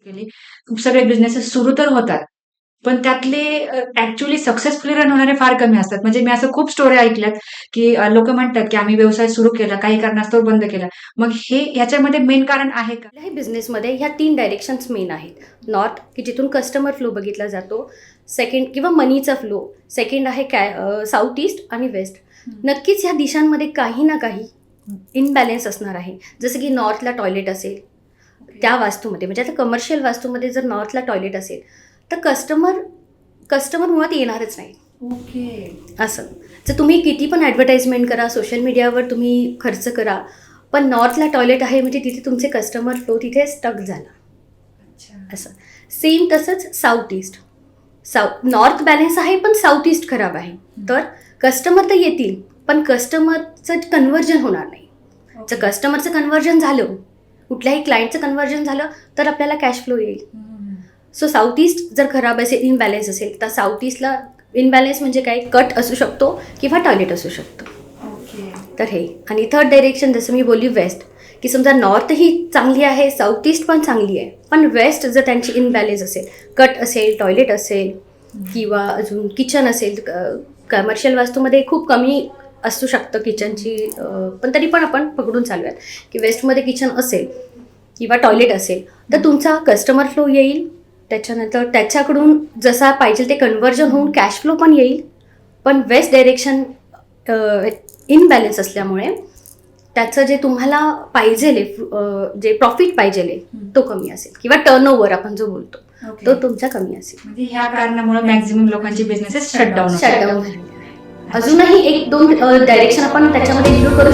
केली. खूप सगळे बिझनेसेस सुरू तर होतात. पण त्यातले ॲक्चुअली सक्सेसफुली रन होणारे फार कमी असतात. म्हणजे मी असं खूप स्टोरी ऐकल्यात, की लोकं म्हणतात, की आम्ही व्यवसाय सुरू केला, काही कारणास्तव बंद केला. मग हे ह्याच्यामध्ये मेन कारण आहे का? कुठल्याही बिझनेसमध्ये ह्या 3 डायरेक्शन्स मेन आहेत. नॉर्थ की जिथून कस्टमर फ्लो बघितला जातो. सेकंड किंवा मनीचा फ्लो. सेकंड आहे साऊथ ईस्ट आणि वेस्ट. नक्कीच ह्या दिशांमध्ये काही ना काही इनबॅलन्स असणार आहे. जसं की नॉर्थला टॉयलेट असेल, त्या वास्तूमध्ये म्हणजे आता कमर्शियल वास्तूमध्ये जर नॉर्थला टॉयलेट असेल, तर कस्टमर मुळात येणारच नाही. ओके. असं. जर तुम्ही किती पण ॲडव्हर्टाइजमेंट करा, सोशल मीडियावर तुम्ही खर्च करा, पण नॉर्थला टॉयलेट आहे म्हणजे तिथे तुमचे कस्टमर फ्लो तिथे स्टक झाला. अच्छा. असं. सेम तसंच साऊथ ईस्ट. नॉर्थ बॅलन्स आहे पण साऊथ ईस्ट खराब आहे. तर कस्टमर तर येतील, पण कस्टमरचं कन्व्हर्जन होणार नाही. जर कस्टमरचं कन्व्हर्जन झालं, कुठल्याही क्लायंटचं कन्व्हर्जन झालं, तर आपल्याला कॅश फ्लो येईल. सो साऊथ ईस्ट जर खराब असेल, इनबॅलन्स असेल, तर साऊथ ईस्टला इनबॅलन्स म्हणजे काय, कट असू शकतो किंवा टॉयलेट असू शकतं. ओके. तर हे. आणि थर्ड डायरेक्शन जसं मी बोलली वेस्ट, की समजा नॉर्थ ही चांगली आहे, साऊथ ईस्ट पण चांगली आहे, पण वेस्ट जर त्यांची इनबॅलन्स असेल, कट असेल, टॉयलेट असेल किंवा अजून किचन असेल, कमर्शियल वास्तूमध्ये खूप कमी असू शकतं किचनची, पण तरी पण आपण पकडून चालूयात की वेस्टमध्ये किचन असेल किंवा टॉयलेट असेल, तर तुमचा कस्टमर फ्लो येईल. त्याच्यानंतर त्याच्याकडून जसा पाहिजे ते कन्व्हर्जन होऊन कॅश फ्लो पण येईल. पण वेस्ट डायरेक्शन इनबॅलन्स असल्यामुळे त्याचं जे तुम्हाला पाहिजे जे प्रॉफिट पाहिजे तो कमी असेल किंवा टर्नओव्हर आपण जो बोलतो तो तुमचा कमी असेल. म्हणजे ह्या कारणामुळे मॅक्झिमम लोकांचे बिझनेसेस शटडाऊन शटडाऊन झालेले आहे. अजूनही 1-2 डायरेक्शन आपण त्याच्यामध्ये इन्क्लूड करू शकतो.